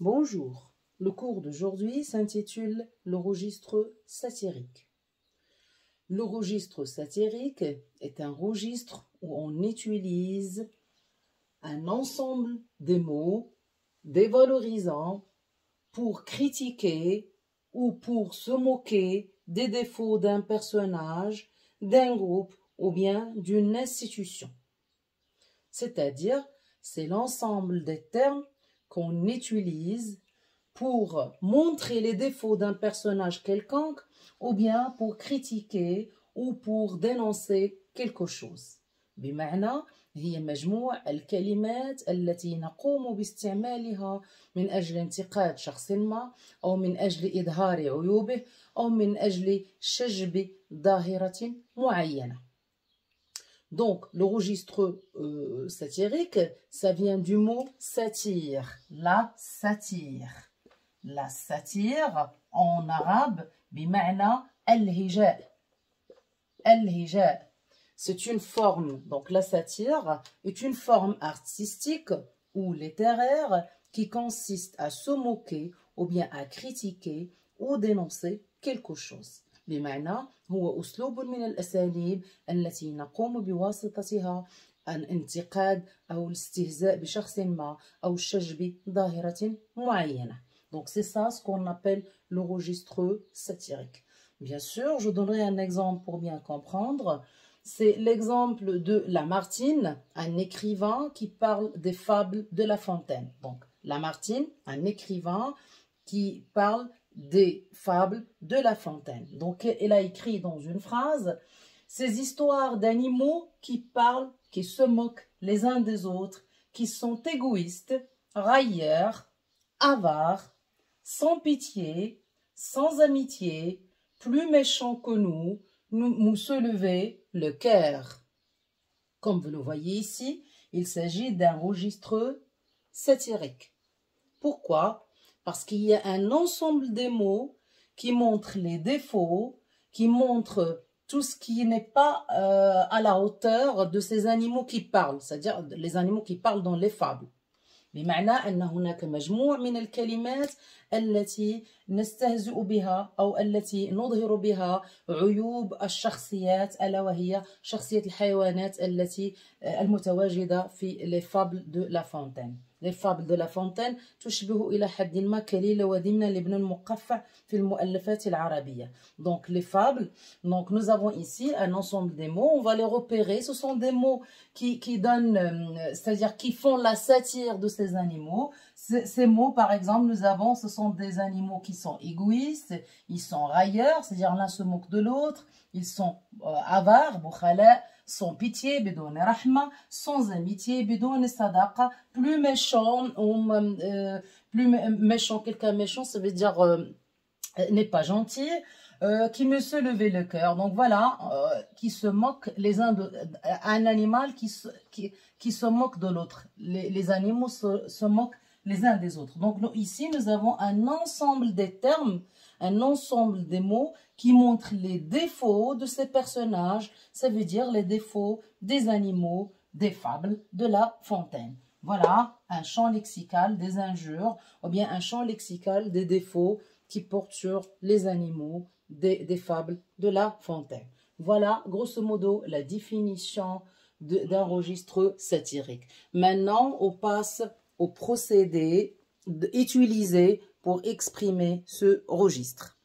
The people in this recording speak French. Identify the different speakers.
Speaker 1: Bonjour, le cours d'aujourd'hui s'intitule le registre satirique. Le registre satirique est un registre où on utilise un ensemble de mots dévalorisants pour critiquer ou pour se moquer des défauts d'un personnage, d'un groupe ou bien d'une institution. C'est-à-dire, c'est l'ensemble des termes qu'on utilise pour montrer les défauts d'un personnage quelconque ou bien pour critiquer ou pour dénoncer quelque chose. بمعنى هي مجموع الكلمات التي نقوم باستعمالها من أجل انتقاد شخص ما أو من أجل إظهار عيوبه أو من أجل شجب ظاهرة معينة. Donc, le registre satirique, ça vient du mot satire, la satire. La satire, en arabe, بمعنى الهجاء. الهجاء. C'est une forme, donc la satire est une forme artistique ou littéraire qui consiste à se moquer ou bien à critiquer ou dénoncer quelque chose. بمعنى هو أسلوب من الأساليب التي نقوم بواسطتها الانتقاد أو الاستهزاء بشخص ما أو شجب ظاهرة معينة. Donc c'est ça ce qu'on appelle le registre satirique. Bien sûr, je donnerai un exemple pour bien comprendre. C'est l'exemple de Lamartine, un écrivain qui parle des fables de La Fontaine. Donc Lamartine, un écrivain qui parle des fables de La Fontaine. Donc, elle a écrit dans une phrase ces histoires d'animaux qui parlent, qui se moquent les uns des autres, qui sont égoïstes, railleurs, avares, sans pitié, sans amitié, plus méchants que nous se lever le cœur. Comme vous le voyez ici, il s'agit d'un registre satirique. Pourquoi ? Parce qu'il y a un ensemble de mots qui montrent les défauts, qui montrent tout ce qui n'est pas à la hauteur de ces animaux qui parlent, c'est-à-dire les animaux qui parlent dans les fables. بمعنى أن هناك مجموع من الكلمات التي نستهزئ بها أو التي نظهر بها عيوب الشخصيات ألا وهي شخصية الحيوانات التي المتواجدة في les fables de La Fontaine. Les fables de La Fontaine تشبه إلى حد ما كليلة ودمنة لابن المقفع في المؤلفات العربية. Donc les fables, donc nous avons ici un ensemble des mots, on va les repérer, ce sont des mots qui donnent, c'est-à-dire qui font la satire de ces animaux. Ces mots par exemple, nous avons, ce sont des animaux qui sont égoïstes, ils sont railleurs, c'est-à-dire l'un se moque de l'autre, ils sont avares, bukhala, sans pitié, بدون رحمة, sans amitié, بدون صداقة, plus méchant, plus méchant, quelqu'un méchant, ça veut dire n'est pas gentil, qui me se levait le cœur. Donc voilà, qui se moque les uns de, un animal qui se moque de l'autre. Les animaux se moquent les uns des autres. Donc ici, nous avons un ensemble des termes, un ensemble des mots qui montrent les défauts de ces personnages, ça veut dire les défauts des animaux, des fables de La Fontaine. Voilà un champ lexical des injures, ou bien un champ lexical des défauts qui portent sur les animaux des fables de La Fontaine. Voilà, grosso modo, la définition d'un registre satirique. Maintenant, on passe au procédé utilisé pour exprimer ce registre.